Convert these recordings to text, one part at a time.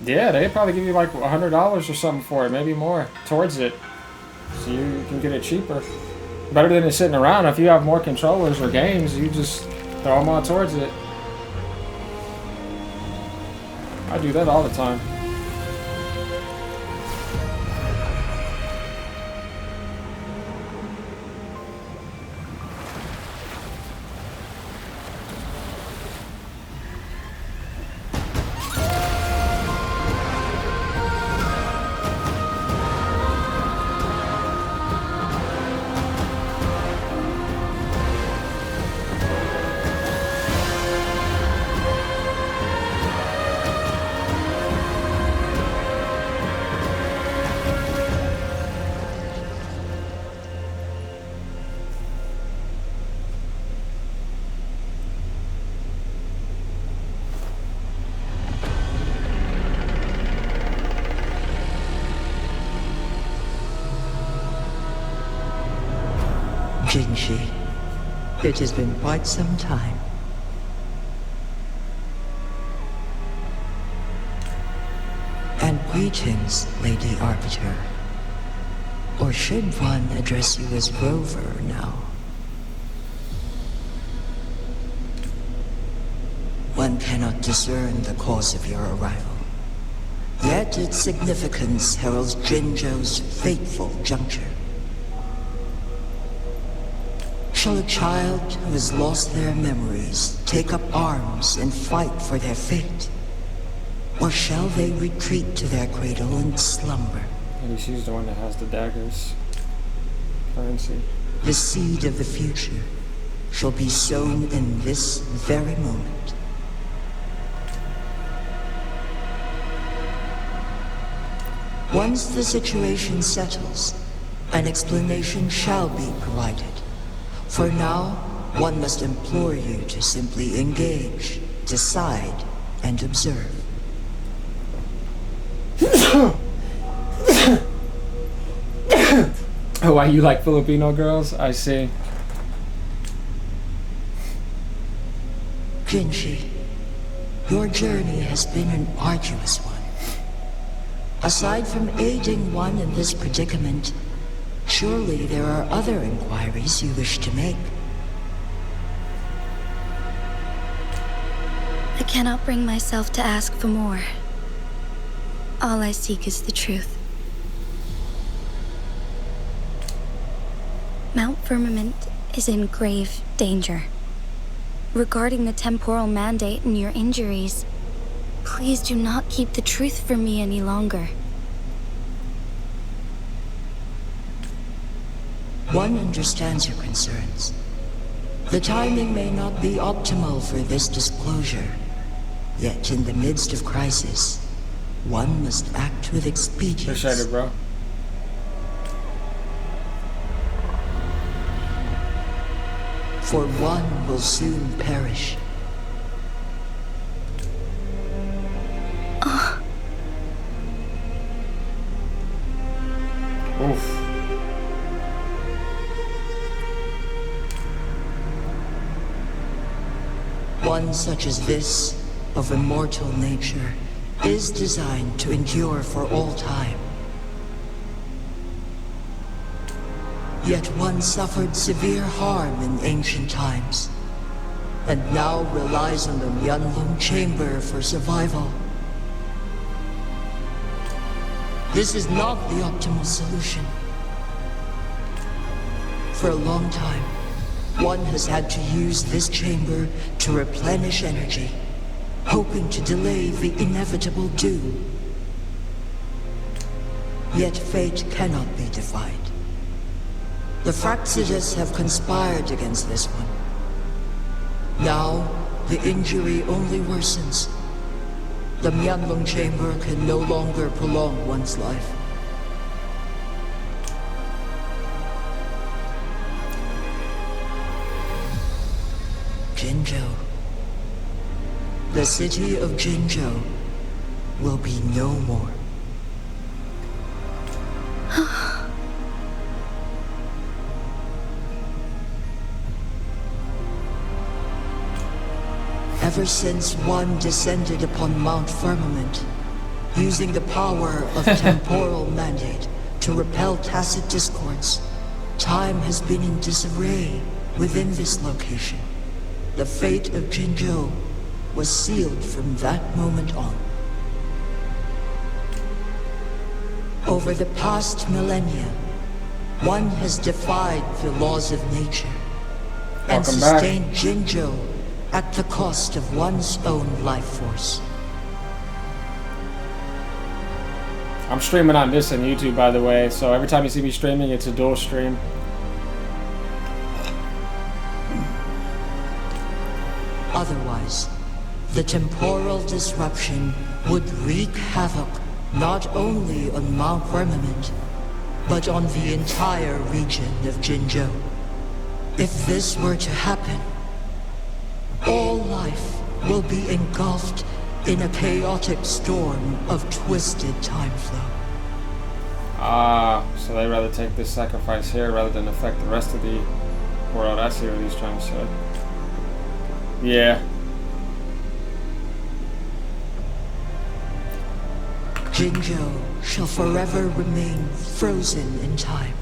Yeah, they'd probably give you like $100 or something for it, maybe more, towards it. So you can get it cheaper. Better than it sitting around. If you have more controllers or games, you just throw them all towards it. I do that all the time. Jinhsi, it has been quite some time. And greetings, Lady Arbiter. Or should one address you as Rover now? One cannot discern the cause of your arrival. Yet its significance heralds Jinzhou's fateful juncture. Shall a child who has lost their memories take up arms and fight for their fate? Or shall they retreat to their cradle and slumber? Maybe she's the one that has the daggers. Currency. The seed of the future shall be sown in this very moment. Once the situation settles, an explanation shall be provided. For now, one must implore you to simply engage, decide, and observe. Oh, why you like Filipino girls? I see. Jinhsi, your journey has been an arduous one. Aside from aiding one in this predicament, surely there are other inquiries you wish to make. I cannot bring myself to ask for more. All I seek is the truth. Mount Firmament is in grave danger. Regarding the temporal mandate and your injuries, please do not keep the truth from me any longer. One understands your concerns. The timing may not be optimal for this disclosure, yet in the midst of crisis, one must act with expedience. Appreciate it, bro. For one will soon perish. Oof. One such as this, of immortal nature, is designed to endure for all time. Yet one suffered severe harm in ancient times, and now relies on the Mianlong Chamber for survival. This is not the optimal solution. For a long time, one has had to use this chamber to replenish energy, hoping to delay the inevitable doom. Yet fate cannot be defied. The Fraxidas have conspired against this one. Now, the injury only worsens. The Mianlong Chamber can no longer prolong one's life. Jinzhou. The city of Jinzhou will be no more. Ever since one descended upon Mount Firmament, using the power of temporal mandate to repel tacit discords, time has been in disarray within this location. The fate of Jinzhou was sealed from that moment on. Over the past millennia, one has defied the laws of nature and Welcome back. sustained Jinzhou at the cost of one's own life force. I'm streaming on this on YouTube, by the way, so every time you see me streaming, it's a dual stream. Otherwise, the temporal disruption would wreak havoc not only on Mount Firmament, but on the entire region of Jinzhou. If this were to happen, all life will be engulfed in a chaotic storm of twisted time flow. So they'd rather take this sacrifice here rather than affect the rest of the world. I see what he's trying to say. Yeah. Jinzhou shall forever remain frozen in time.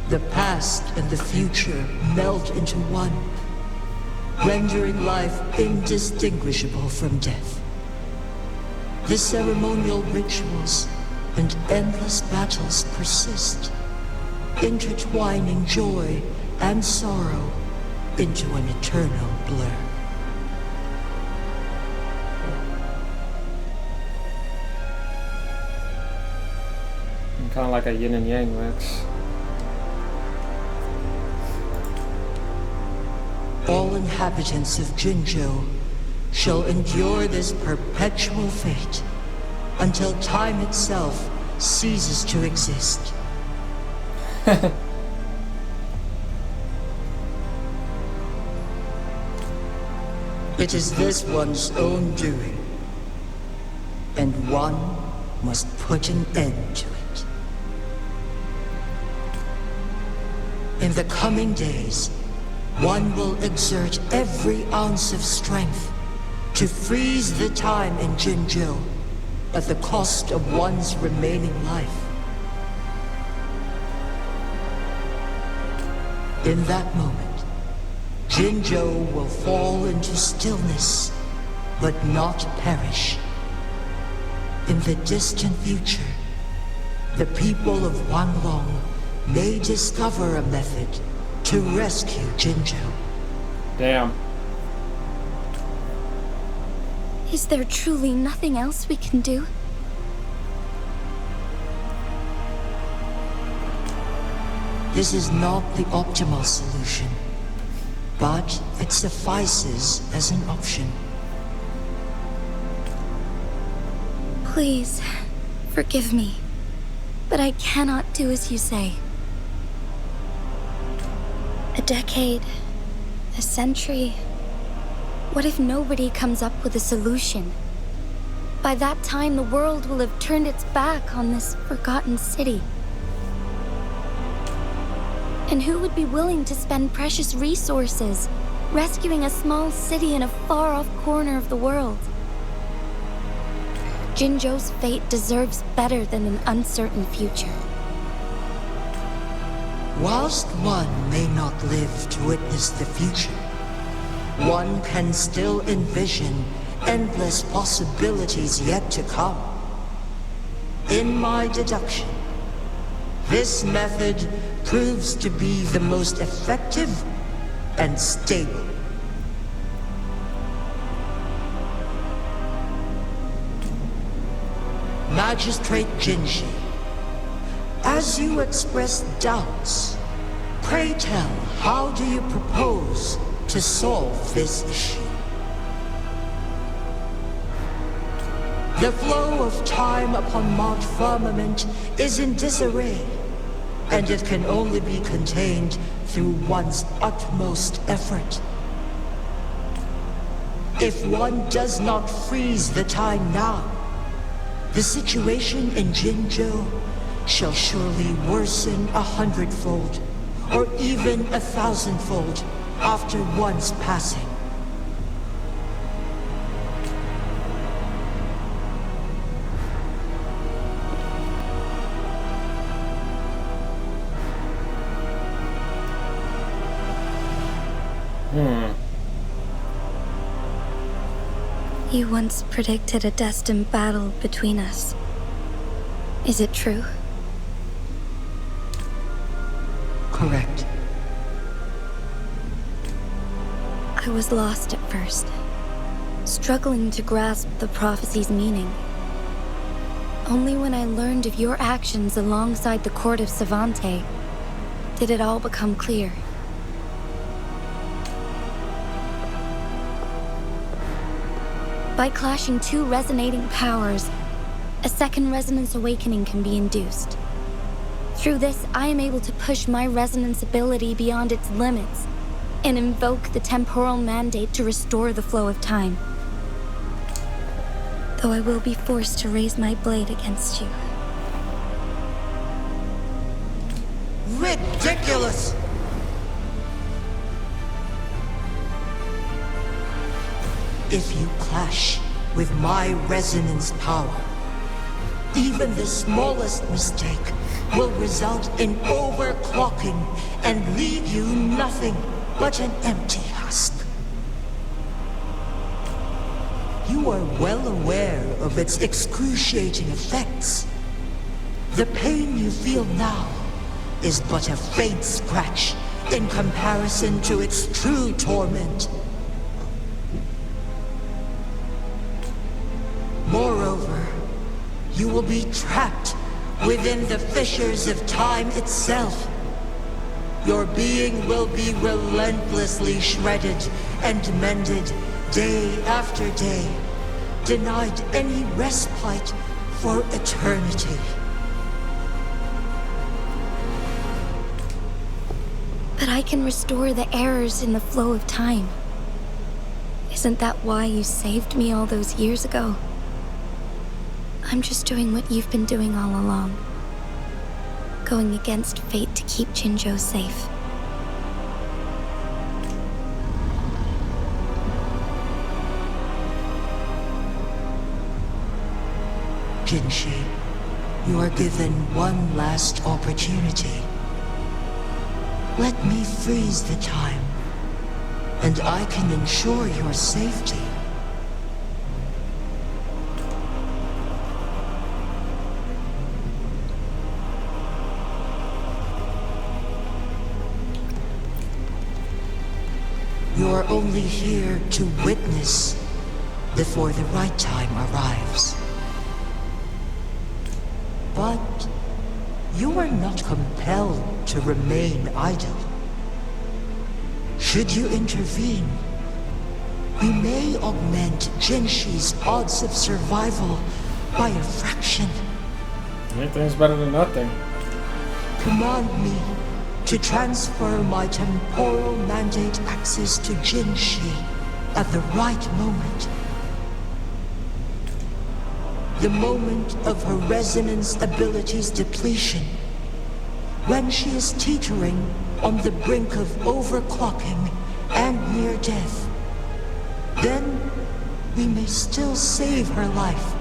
The past and the future melt into one, rendering life indistinguishable from death. The ceremonial rituals and endless battles persist, intertwining joy and sorrow into an eternal blur. Kind of like a yin and yang mix. All inhabitants of Jinzhou shall endure this perpetual fate until time itself ceases to exist. It is this one's own doing, and one must put an end to it. In the coming days, one will exert every ounce of strength to freeze the time in Jinzhou at the cost of one's remaining life. In that moment, Jinzhou will fall into stillness, but not perish. In the distant future, the people of Wanlong may discover a method to rescue Jinzhou. Damn. Is there truly nothing else we can do? This is not the optimal solution, but it suffices as an option. Please, forgive me, but I cannot do as you say. A decade, a century. What if nobody comes up with a solution? By that time, the world will have turned its back on this forgotten city. And who would be willing to spend precious resources rescuing a small city in a far-off corner of the world? Jinzhou's fate deserves better than an uncertain future. Whilst one may not live to witness the future, one can still envision endless possibilities yet to come. In my deduction, this method proves to be the most effective and stable. Magistrate Jinhsi, as you express doubts, pray tell, how do you propose to solve this issue? The flow of time upon Mount Firmament is in disarray, and it can only be contained through one's utmost effort. If one does not freeze the time now, the situation in Jinzhou shall surely worsen 100-fold, or even 1,000-fold after one's passing. You once predicted a destined battle between us. Is it true? Correct. I was lost at first, struggling to grasp the prophecy's meaning. Only when I learned of your actions alongside the court of Savante did it all become clear. By clashing two resonating powers, a second resonance awakening can be induced. Through this, I am able to push my resonance ability beyond its limits and invoke the temporal mandate to restore the flow of time. Though I will be forced to raise my blade against you. Ridiculous! If you clash with my resonance power, even the smallest mistake will result in overclocking and leave you nothing but an empty husk. You are well aware of its excruciating effects. The pain you feel now is but a faint scratch in comparison to its true torment. Moreover, you will be trapped within the fissures of time itself. Your being will be relentlessly shredded and mended day after day, denied any respite for eternity. But I can restore the errors in the flow of time. Isn't that why you saved me all those years ago? I'm just doing what you've been doing all along. Going against fate to keep Jinzhou safe. Jinhsi, you are given one last opportunity. Let me freeze the time, and I can ensure your safety. You are only here to witness before the right time arrives. But you are not compelled to remain idle. Should you intervene, we may augment Jinhsi's odds of survival by a fraction. Anything's better than nothing. Command me to transfer my temporal mandate access to Jinhsi at the right moment. The moment of her resonance ability's depletion, when she is teetering on the brink of overclocking and near death. Then we may still save her life.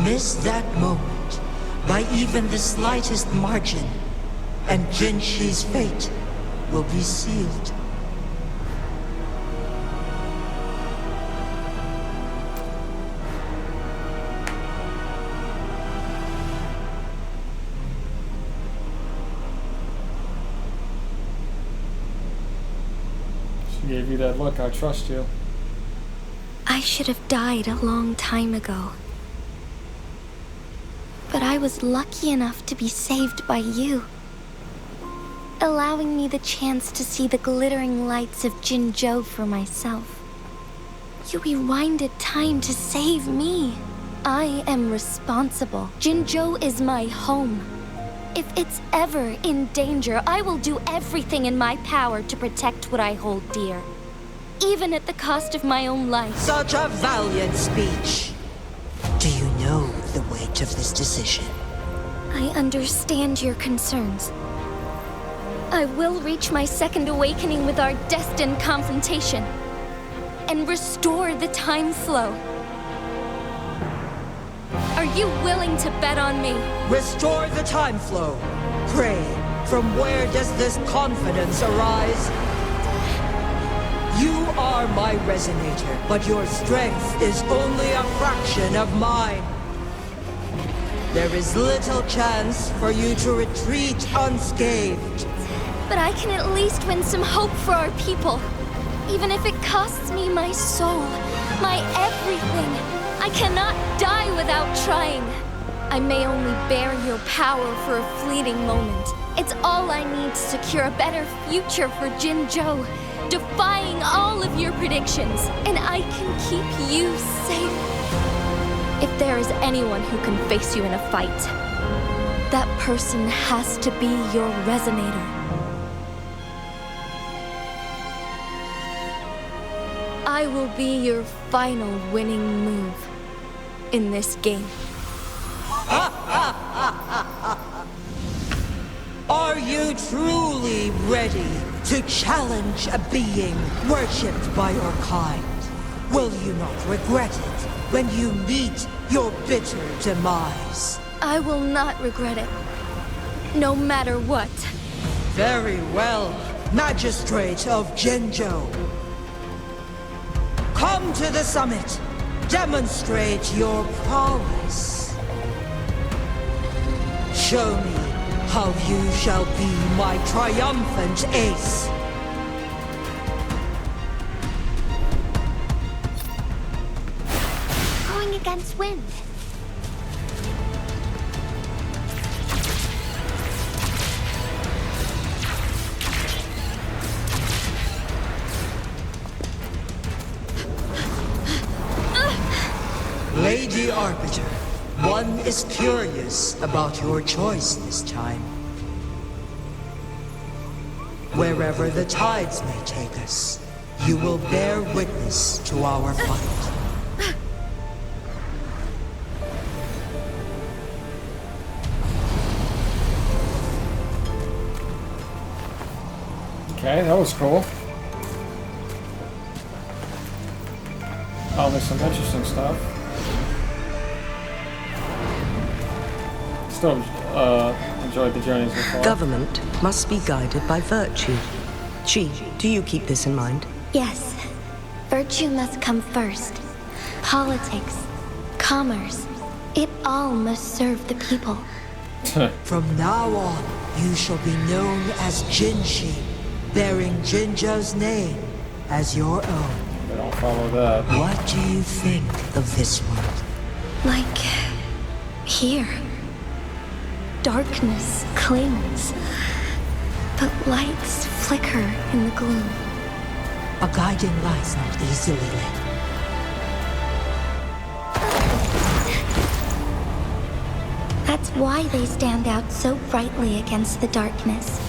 Miss that moment by even the slightest margin, and Jinhsi's fate will be sealed. She gave you that look, I trust you. I should have died a long time ago. But I was lucky enough to be saved by you, allowing me the chance to see the glittering lights of Jinzhou for myself. You rewinded time to save me. I am responsible. Jinzhou is my home. If it's ever in danger, I will do everything in my power to protect what I hold dear, even at the cost of my own life. Such a valiant speech. Do you know the weight of this decision? I understand your concerns. I will reach my second awakening with our destined confrontation and restore the time flow. Are you willing to bet on me? Restore the time flow. Pray, From where does this confidence arise? You are my resonator, but your strength is only a fraction of mine. There is little chance for you to retreat unscathed. But I can at least win some hope for our people. Even if it costs me my soul, my everything. I cannot die without trying. I may only bear your power for a fleeting moment. It's all I need to secure a better future for Jinzhou, defying all of your predictions, and I can keep you safe. If there is anyone who can face you in a fight, that person has to be your resonator. I will be your final winning move in this game. Are you truly ready to challenge a being worshipped by your kind? Will you not regret it when you meet your bitter demise? I will not regret it, no matter what. Very well, Magistrate of Jinzhou. Come to the summit. Demonstrate your prowess. Show me how you shall be my triumphant ace. Going against wind. Lady Arbiter, one is curious about your choice this time. Wherever the tides may take us, you will bear witness to our fight. Okay, that was cool. Oh, there's some interesting stuff. Still enjoyed the journey so far. Government must be guided by virtue. Chi, do you keep this in mind? Yes. Virtue must come first. Politics, commerce, it all must serve the people. From now on, you shall be known as Jinhsi, bearing Jinzhou's name as your own. They don't follow that. What do you think of this world? Like here. Darkness clings, but lights flicker in the gloom. A guiding light's not easily lit. That's why they stand out so brightly against the darkness.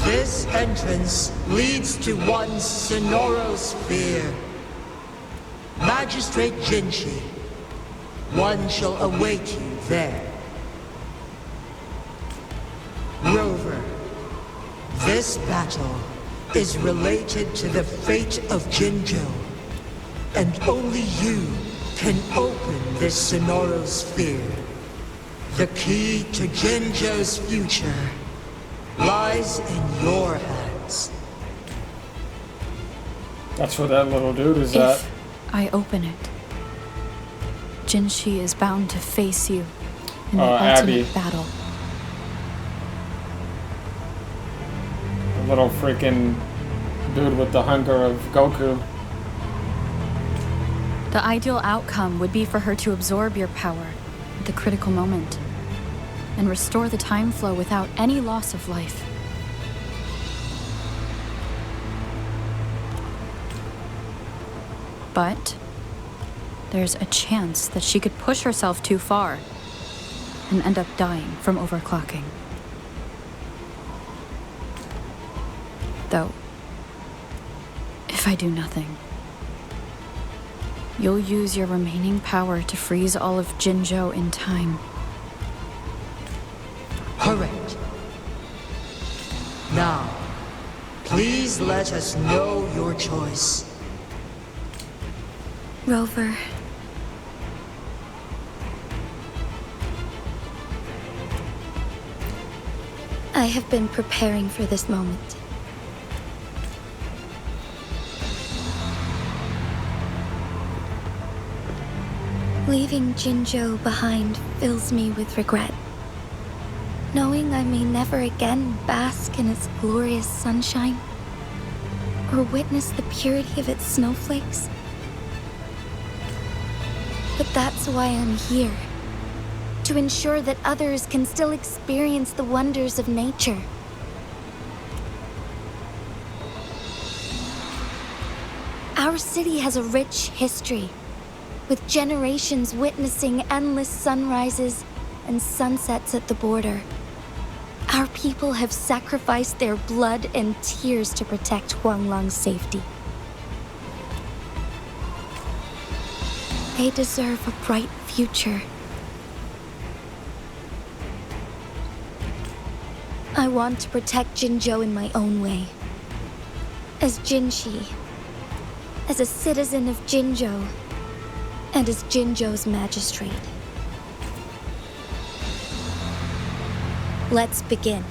This entrance leads to one sonorosphere. Magistrate Jinhsi, one shall await you there. Rover, this battle is related to the fate of Jinzhou, and only you can open this sonorosphere. The key to Jinzhou's future lies in your hands. That's where that little dude is at. If I open it, Jinhsi is bound to face you in the ultimate Abby. battle. The little freaking dude with the hunger of Goku. The ideal outcome would be for her to absorb your power at the critical moment and restore the time flow without any loss of life. But there's a chance that she could push herself too far and end up dying from overclocking. Though, if I do nothing, you'll use your remaining power to freeze all of Jinzhou in time. Correct. Now, Please let us know your choice. Rover. I have been preparing for this moment. Leaving Jinzhou behind fills me with regret. Knowing I may never again bask in its glorious sunshine, or witness the purity of its snowflakes. But that's why I'm here. To ensure that others can still experience the wonders of nature. Our city has a rich history, with generations witnessing endless sunrises and sunsets at the border. Our people have sacrificed their blood and tears to protect Huanglang's safety. They deserve a bright future. I want to protect Jinzhou in my own way. As Jinhsi, as a citizen of Jinzhou, and as Jinzhou's magistrate. Let's begin.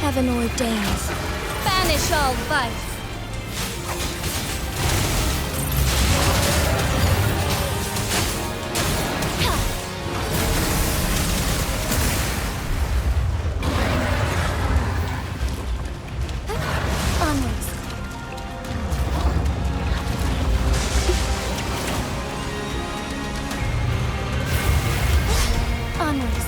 Heaven ordains. Banish all vice. Onwards. Onwards.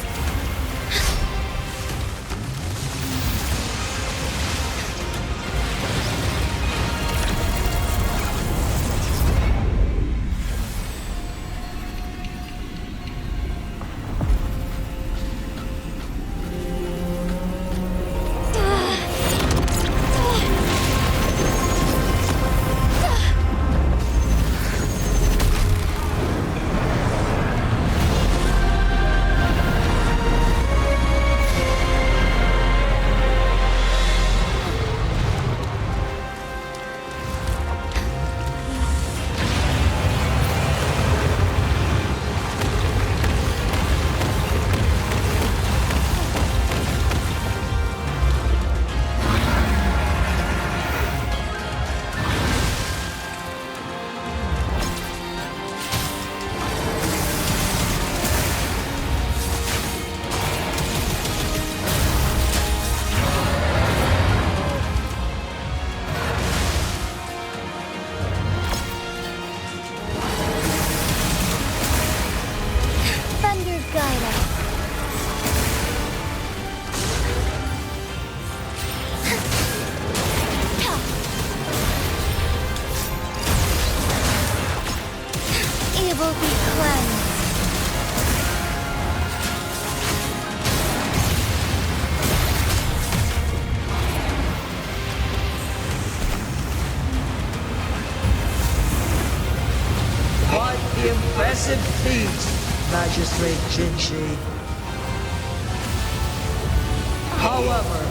Evil be cleansed. Magistrate Jinhsi. However,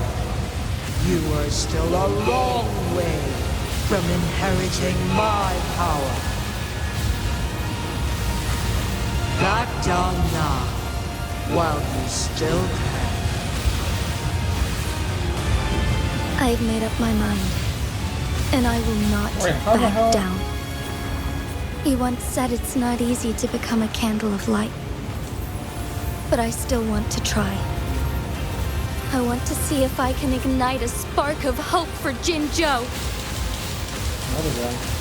you are still a long way from inheriting my power. Back down now, while you still can. I've made up my mind, and I will not Wait, how the hell? back down. He once said it's not easy to become a candle of light. But I still want to try. I want to see if I can ignite a spark of hope for Jinzhou. What is that?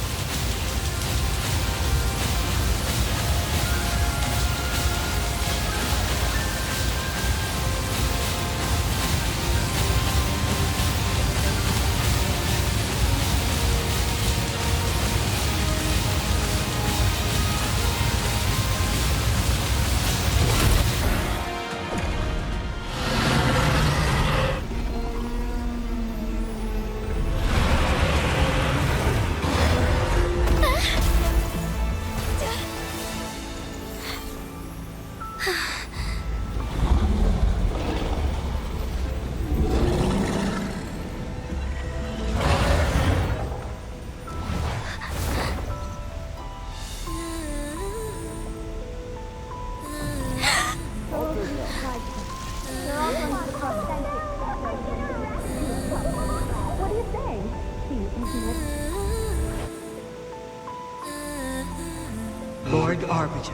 Lord Arbiter.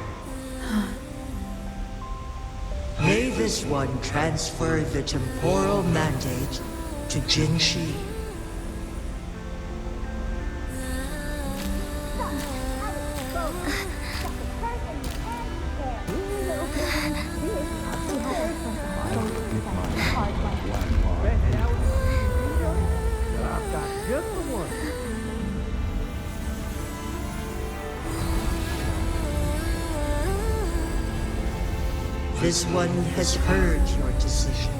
May this one transfer the temporal mandate to Jinhsi. This one has heard your decision.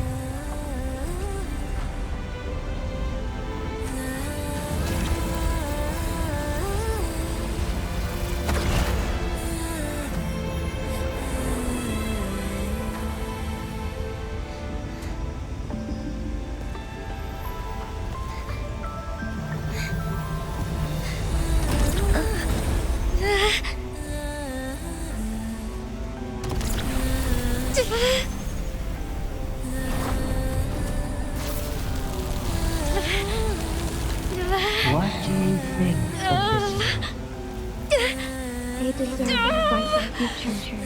What do you think of this? They deserve a bright future.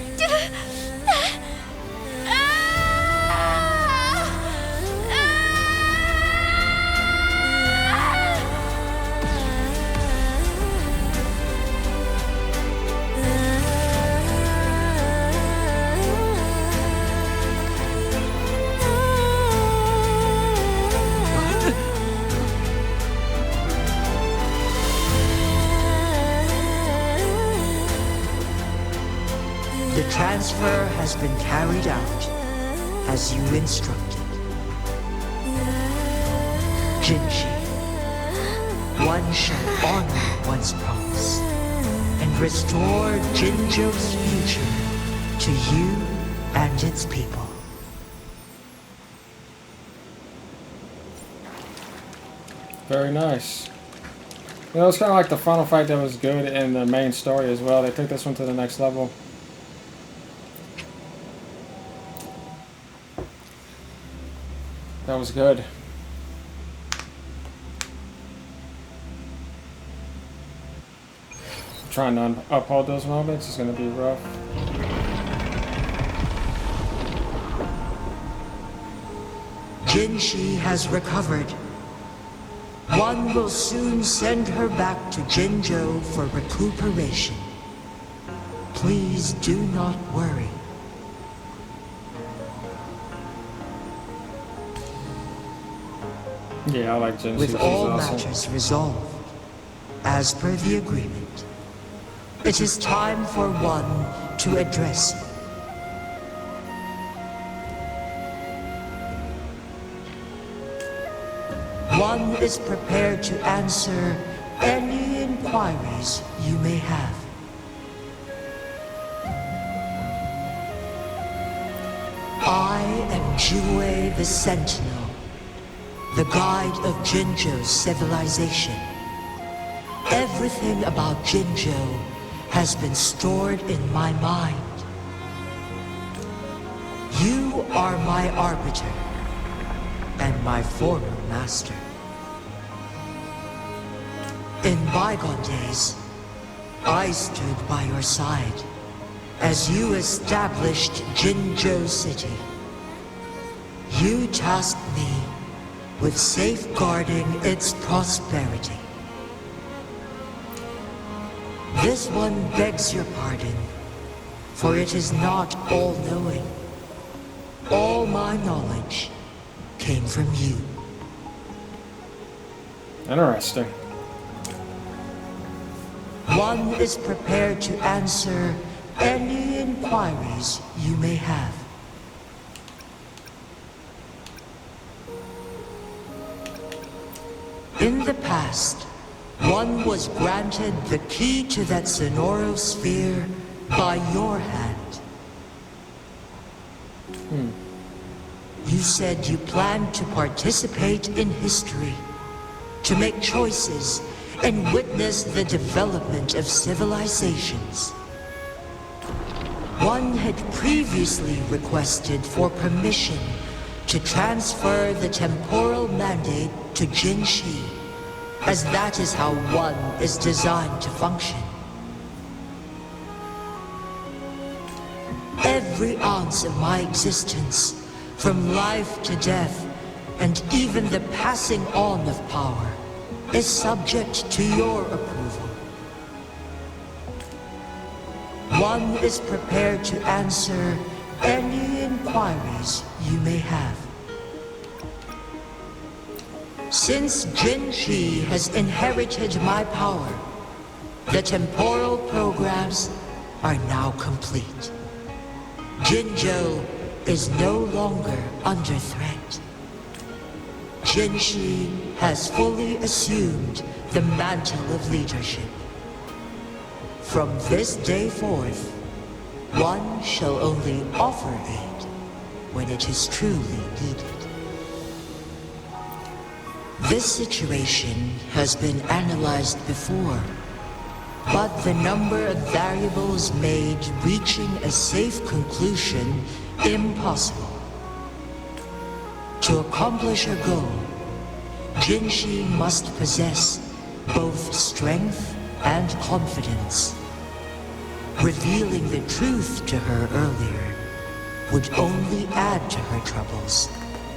The transfer has been carried out as you instructed. Jinhsi, one shall honor one's promise and restore Jinzhou's future to you and its people. Very nice. You know, it's kind of like the final fight that was good in the main story as well. They took this one to the next level. That was good. Trying to uphold those moments is going to be rough. Jinhsi has recovered. One will soon send her back to Jinzhou for recuperation. Please do not worry. Yeah, I like Jinzhou. With She's all awesome. matters resolved, as per the agreement, it is time for one to address you. One is prepared to answer any inquiries you may have. I am Jinhsi the Sentinel, the guide of Jinzhou's civilization. Everything about Jinzhou has been stored in my mind. You are my arbiter and my former master. In bygone days, I stood by your side as you established Jinzhou City. You tasked me with safeguarding its prosperity. This one begs your pardon, for it is not all-knowing. All my knowledge came from you. Interesting. One is prepared to answer any inquiries you may have. In the past, one was granted the key to that Sonoro sphere by your hand. You said you planned to participate in history, to make choices and witness the development of civilizations. One had previously requested for permission to transfer the temporal mandate to Jinhsi, as that is how one is designed to function. Every ounce of my existence, from life to death, and even the passing on of power, is subject to your approval. One is prepared to answer any inquiries you may have. Since Jinhsi has inherited my power, the temporal programs are now complete. Jinzhou is no longer under threat. Jinhsi has fully assumed the mantle of leadership. From this day forth, one shall only offer aid when it is truly needed. This situation has been analyzed before, but the number of variables made reaching a safe conclusion impossible. To accomplish her goal, Jinhsi must possess both strength and confidence. Revealing the truth to her earlier would only add to her troubles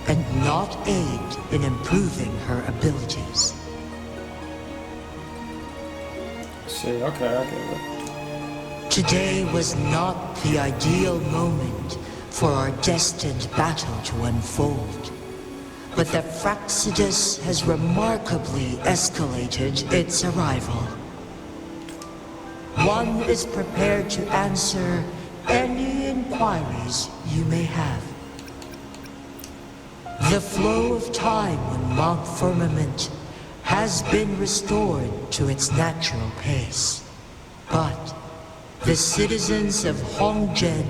and not aid in improving her abilities. See, okay, I get it. Today was not the ideal moment for our destined battle to unfold, but the Fraxidus has remarkably escalated its arrival. One is prepared to answer any inquiries you may have. The flow of time on Mount Firmament has been restored to its natural pace, but the citizens of Hongzhen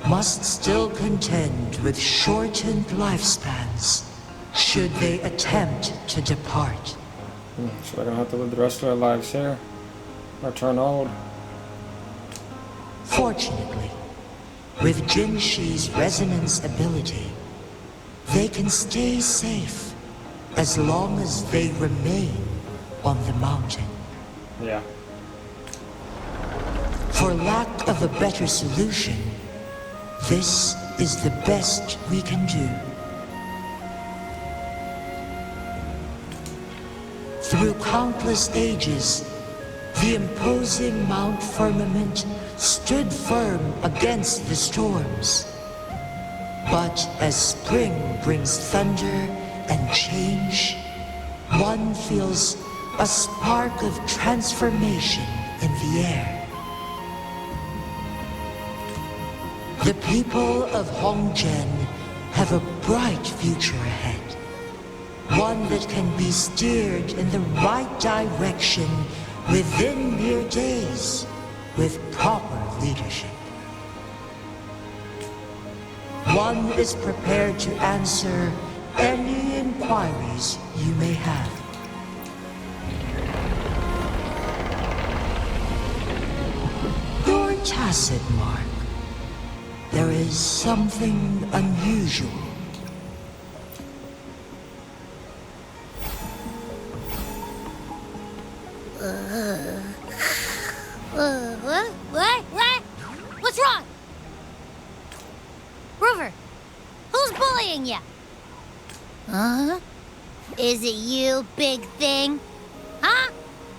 must still contend with shortened lifespans should they attempt to depart. So they're gonna have to live the rest of their lives here, or turn old. Fortunately, with Jinhsi's resonance ability, they can stay safe as long as they remain on the mountain. Yeah. For lack of a better solution, this is the best we can do. Through countless ages, the imposing Mount Firmament stood firm against the storms. But as spring brings thunder and change, one feels a spark of transformation in the air. The people of Hongzhen have a bright future ahead. One that can be steered in the right direction within mere days with proper leadership. one is prepared to answer any inquiries you may have. Your tacit mark. There is something unusual. What? What's wrong? Rover, who's bullying you? Huh? Is it you, big thing? Huh?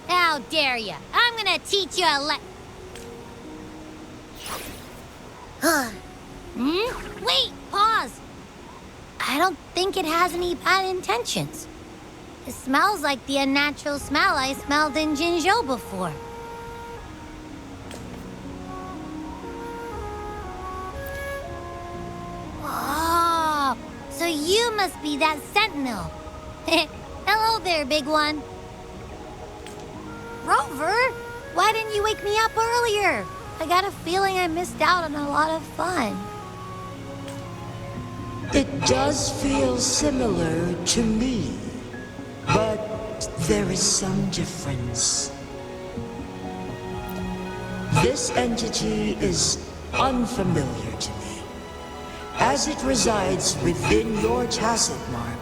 How dare you? I'm gonna teach you a Wait, pause. I don't think it has any bad intentions. It smells like the unnatural smell I smelled in Jinzhou before. Oh, so you must be that sentinel. Hello there, big one. Rover, why didn't you wake me up earlier? I got a feeling I missed out on a lot of fun. It does feel similar to me, but there is some difference. This entity is unfamiliar to me. As it resides within your tacit mark,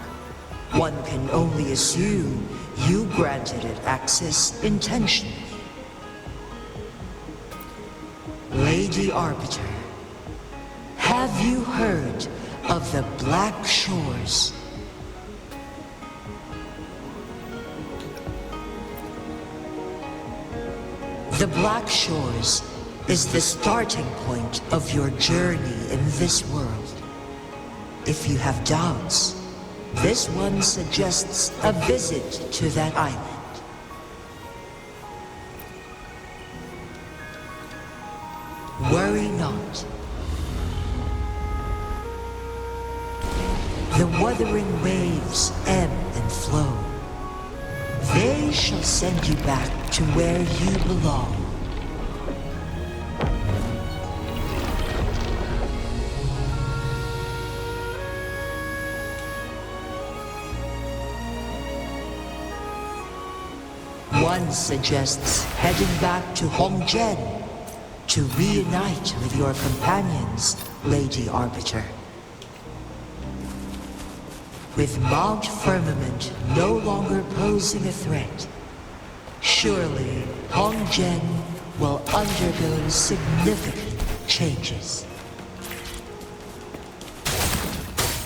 one can only assume you granted it access intentionally. Lady Arbiter, have you heard of the Black Shores? The Black Shores is the starting point of your journey in this world. If you have doubts, this one suggests a visit to that island. Worry not. The wuthering waves ebb and flow. They shall send you back to where you belong. One suggests heading back to Hongzhen to reunite with your companions, Lady Arbiter. With Mount Firmament no longer posing a threat, surely Hongzhen will undergo significant changes.